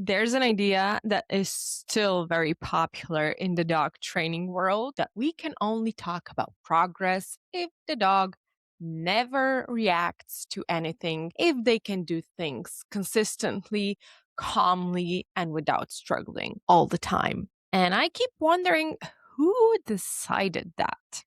There's an idea that is still very popular in the dog training world that we can only talk about progress if the dog never reacts to anything, if they can do things consistently, calmly, and without struggling all the time. And I keep wondering who decided that?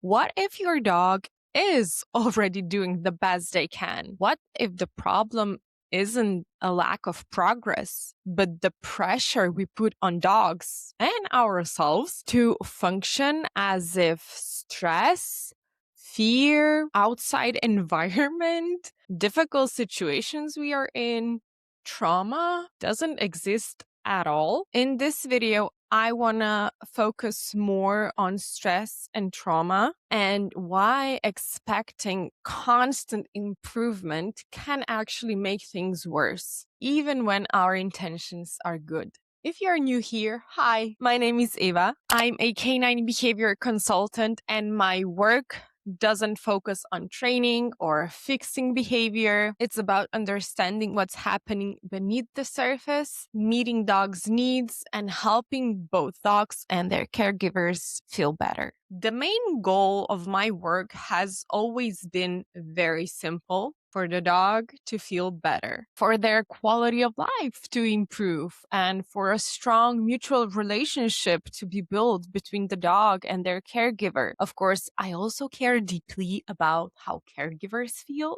What if your dog is already doing the best they can? What if the problem isn't a lack of progress, but the pressure we put on dogs and ourselves to function as if stress, fear, outside environment, difficult situations we are in, trauma doesn't exist at all? In this video, I want to focus more on stress and trauma and why expecting constant improvement can actually make things worse, even when our intentions are good. If you're new here, hi, my name is Eva. I'm a canine behavior consultant, and my work doesn't focus on training or fixing behavior. It's about understanding what's happening beneath the surface, meeting dogs' needs, and helping both dogs and their caregivers feel better. The main goal of my work has always been very simple: for the dog to feel better, for their quality of life to improve, and for a strong mutual relationship to be built between the dog and their caregiver. Of course, I also care deeply about how caregivers feel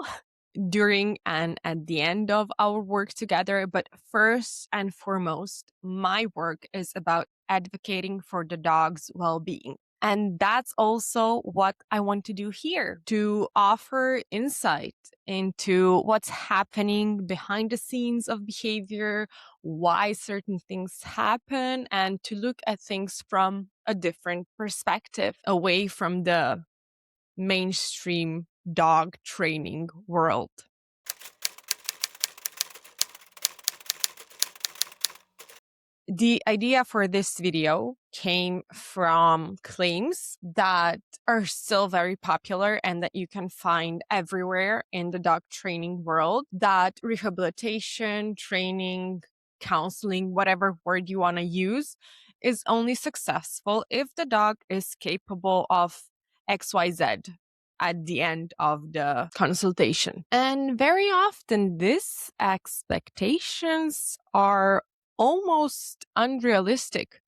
during and at the end of our work together. But first and foremost, my work is about advocating for the dog's well-being. And that's also what I want to do here, to offer insight into what's happening behind the scenes of behavior, why certain things happen, and to look at things from a different perspective, away from the mainstream dog training world. The idea for this video came from claims that are still very popular and that you can find everywhere in the dog training world, that rehabilitation, training, counseling, whatever word you want to use, is only successful if the dog is capable of XYZ at the end of the consultation. And very often these expectations are almost unrealistic,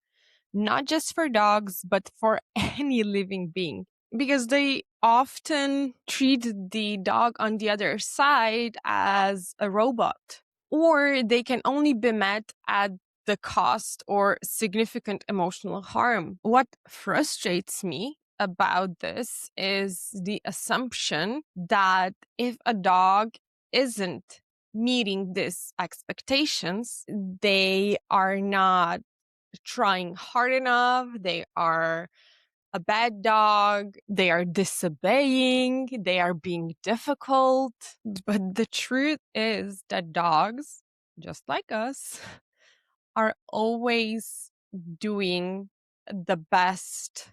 not just for dogs, but for any living being, because they often treat the dog on the other side as a robot, or they can only be met at the cost or significant emotional harm. What frustrates me about this is the assumption that if a dog isn't meeting these expectations, they are not trying hard enough, they are a bad dog, they are disobeying, they are being difficult. But the truth is that dogs, just like us, are always doing the best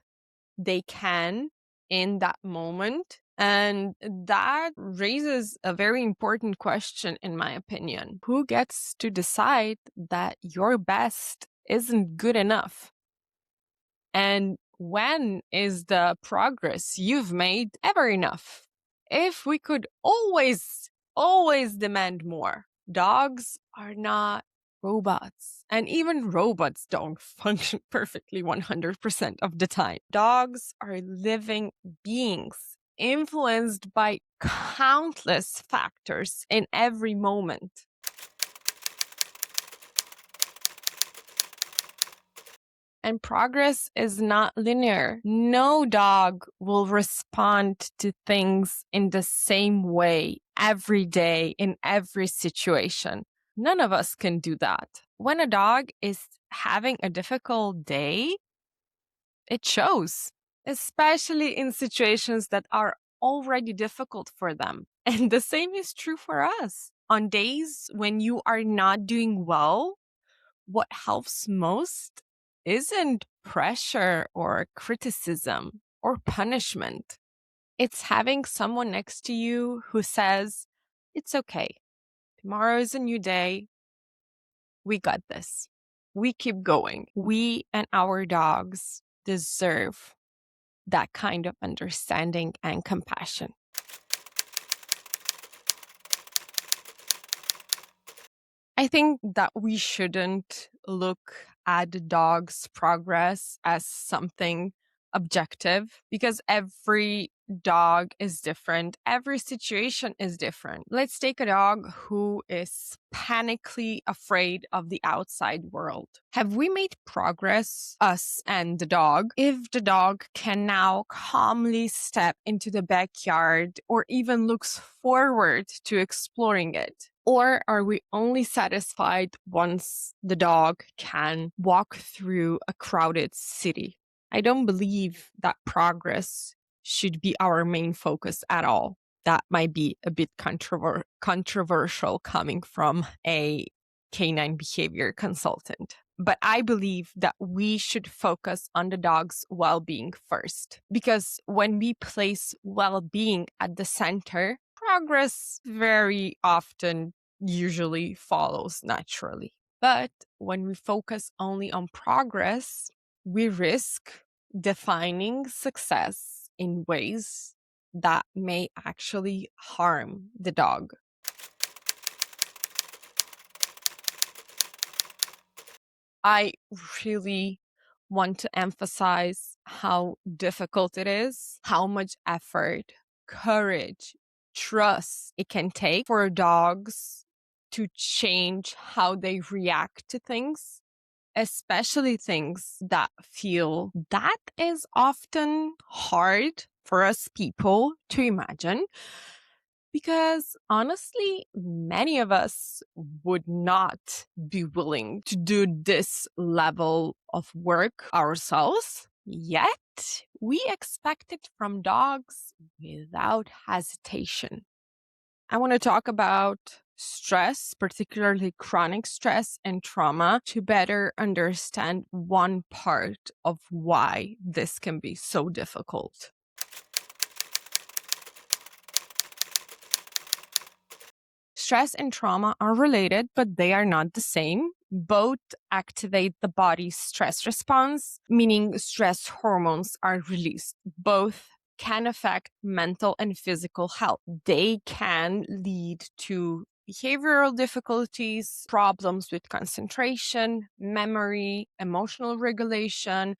they can in that moment. And that raises a very important question, in my opinion. Who gets to decide that your best isn't good enough? And when is the progress you've made ever enough? If we could always demand more. Dogs are not robots, and even robots don't function perfectly 100% of the time. Dogs are living beings influenced by countless factors in every moment. And progress is not linear. No dog will respond to things in the same way every day in every situation. None of us can do that. When a dog is having a difficult day, it shows, especially in situations that are already difficult for them. And the same is true for us. On days when you are not doing well, what helps most isn't pressure or criticism or punishment. It's having someone next to you who says, "It's okay. Tomorrow is a new day. We got this. We keep going. We and our dogs deserve that kind of understanding and compassion. I think that we shouldn't look at the dog's progress as something objective because every dog is different. Every situation is different. Let's take a dog who is panically afraid of the outside world. Have we made progress, us and the dog, if the dog can now calmly step into the backyard or even looks forward to exploring it? Or are we only satisfied once the dog can walk through a crowded city? I don't believe that progress should be our main focus at all. That might be a bit controversial coming from a canine behavior consultant. But I believe that we should focus on the dog's well being first. Because when we place well being at the center, progress very often usually follows naturally. But when we focus only on progress, we risk defining success in ways that may actually harm the dog. I really want to emphasize how difficult it is, how much effort, courage, trust it can take for dogs to change how they react to things, especially things that feel that is often hard for us people to imagine. Because honestly, many of us would not be willing to do this level of work ourselves. Yet, we expect it from dogs without hesitation. I want to talk about stress, particularly chronic stress and trauma, to better understand one part of why this can be so difficult. Stress and trauma are related, but they are not the same. Both activate the body's stress response, meaning stress hormones are released. Both can affect mental and physical health. They can lead to behavioral difficulties, problems with concentration, memory, emotional regulation.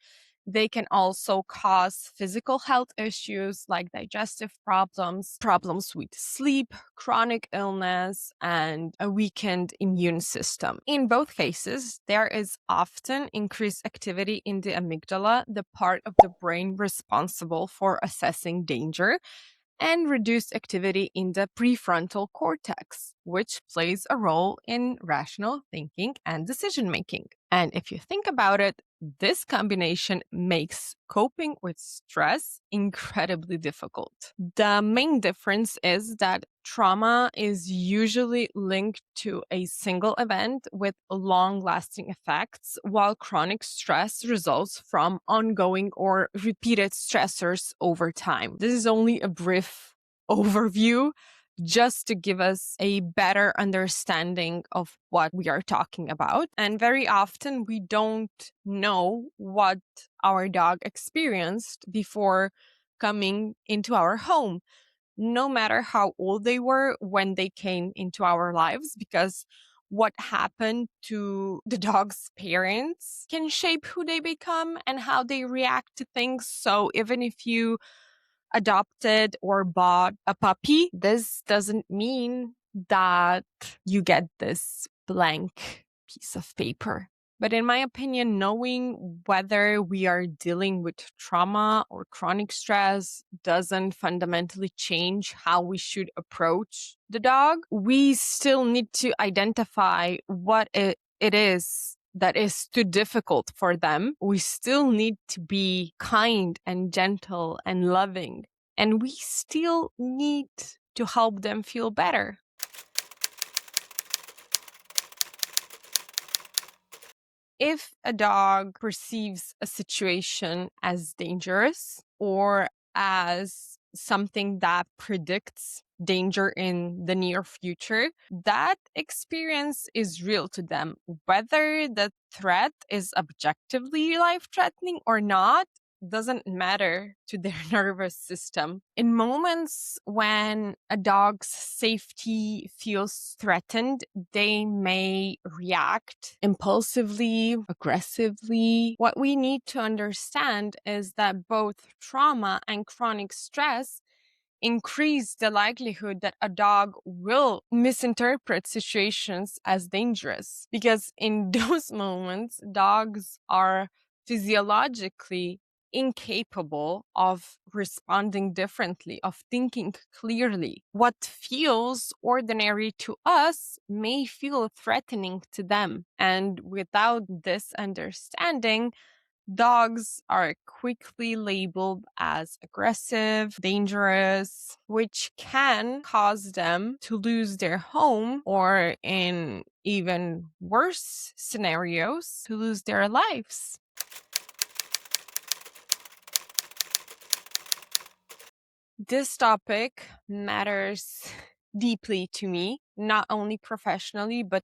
They can also cause physical health issues like digestive problems, problems with sleep, chronic illness, and a weakened immune system. In both cases, there is often increased activity in the amygdala, the part of the brain responsible for assessing danger, and reduced activity in the prefrontal cortex, which plays a role in rational thinking and decision making. And if you think about it, this combination makes coping with stress incredibly difficult. The main difference is that trauma is usually linked to a single event with long lasting effects, while chronic stress results from ongoing or repeated stressors over time. This is only a brief overview just to give us a better understanding of what we are talking about. And very often we don't know what our dog experienced before coming into our home, no matter how old they were when they came into our lives, because what happened to the dog's parents can shape who they become and how they react to things. So even if you adopted or bought a puppy, this doesn't mean that you get this blank piece of paper. But in my opinion, knowing whether we are dealing with trauma or chronic stress doesn't fundamentally change how we should approach the dog. We still need to identify what it is that is too difficult for them. We still need to be kind and gentle and loving. And we still need to help them feel better. If a dog perceives a situation as dangerous or as something that predicts danger in the near future, that experience is real to them. Whether the threat is objectively life threatening or not doesn't matter to their nervous system. In moments when a dog's safety feels threatened, they may react impulsively, aggressively. What we need to understand is that both trauma and chronic stress increase the likelihood that a dog will misinterpret situations as dangerous. Because in those moments, dogs are physiologically incapable of responding differently, of thinking clearly. What feels ordinary to us may feel threatening to them. And without this understanding, dogs are quickly labeled as aggressive, dangerous, which can cause them to lose their home or, in even worse scenarios, to lose their lives. This topic matters deeply to me, not only professionally, but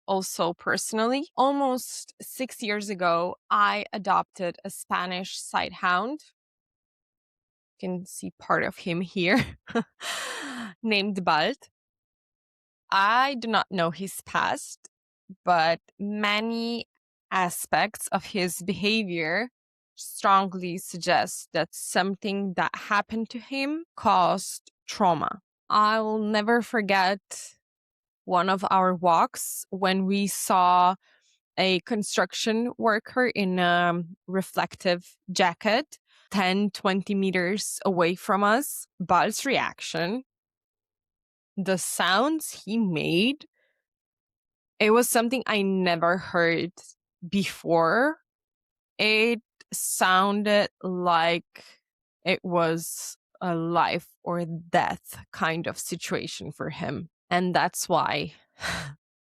also personally. Almost 6 years ago, I adopted a Spanish sighthound. You can see part of him here, named Bald. I do not know his past, but many aspects of his behavior strongly suggest that something that happened to him caused trauma. I'll never forget one of our walks when we saw a construction worker in a reflective jacket 10-20 meters away from us. Bal's reaction, the sounds he made, it was something I never heard before. It sounded like it was a life or death kind of situation for him. And that's why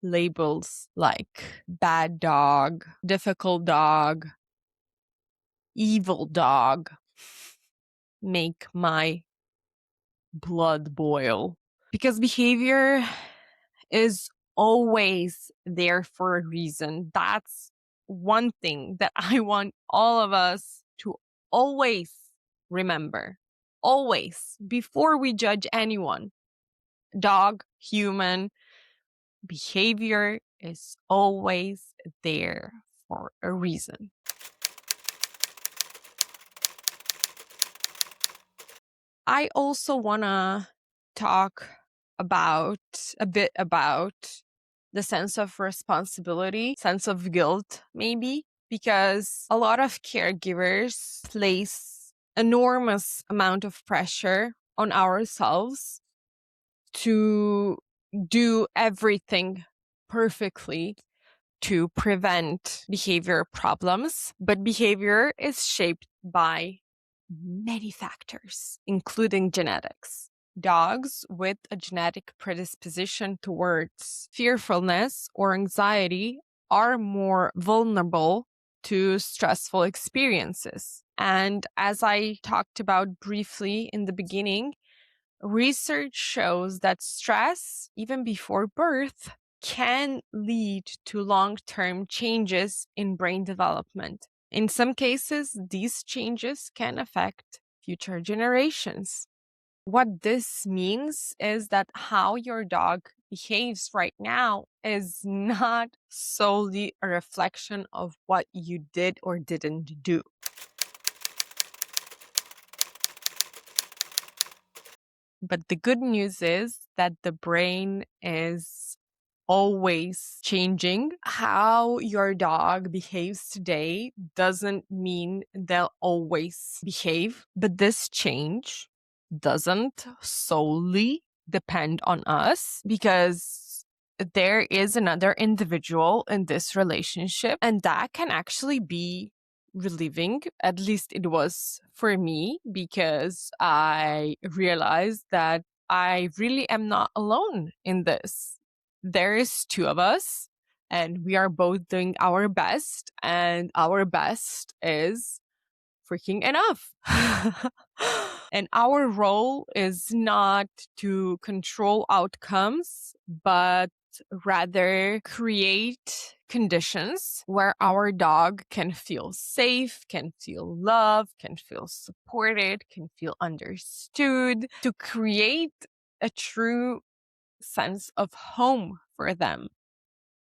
labels like bad dog, difficult dog, evil dog make my blood boil. Because behavior is always there for a reason. That's one thing that I want all of us to always remember. Always, before we judge anyone, dog, human, behavior is always there for a reason. I also want to talk a bit about the sense of responsibility, sense of guilt, maybe, because a lot of caregivers place enormous amount of pressure on ourselves to do everything perfectly to prevent behavior problems. But behavior is shaped by many factors, including genetics. Dogs with a genetic predisposition towards fearfulness or anxiety are more vulnerable to stressful experiences. And as I talked about briefly in the beginning, research shows that stress, even before birth, can lead to long-term changes in brain development. In some cases, these changes can affect future generations. What this means is that how your dog behaves right now is not solely a reflection of what you did or didn't do. But the good news is that the brain is always changing. How your dog behaves today doesn't mean they'll always behave, but this change doesn't solely depend on us, because there is another individual in this relationship, and that can actually be relieving. At least it was for me, because I realized that I really am not alone in this. There is two of us, and we are both doing our best, and our best is freaking enough. And our role is not to control outcomes, but rather create conditions where our dog can feel safe, can feel loved, can feel supported, can feel understood, to create a true sense of home for them,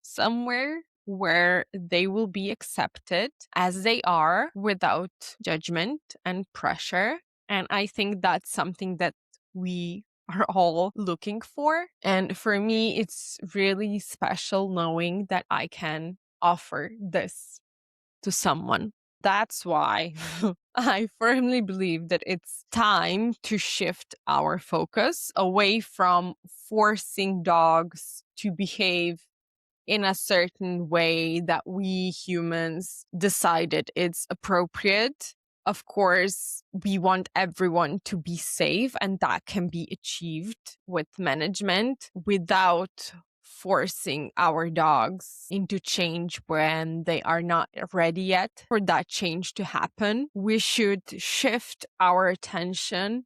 somewhere where they will be accepted as they are without judgment and pressure. And I think that's something that we are all looking for. And for me, it's really special knowing that I can offer this to someone. That's why I firmly believe that it's time to shift our focus away from forcing dogs to behave in a certain way that we humans decided it's appropriate. Of course, we want everyone to be safe, and that can be achieved with management without forcing our dogs into change when they are not ready yet for that change to happen. We should shift our attention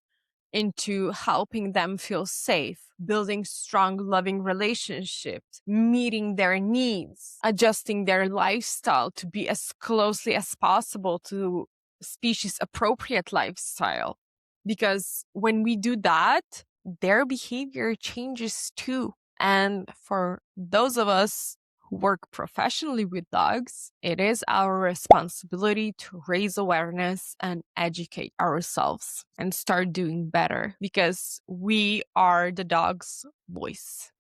into helping them feel safe, building strong, loving relationships, meeting their needs, adjusting their lifestyle to be as closely as possible to species appropriate lifestyle. Because when we do that, their behavior changes too. And for those of us who work professionally with dogs, it is our responsibility to raise awareness and educate ourselves and start doing better because we are the dog's voice.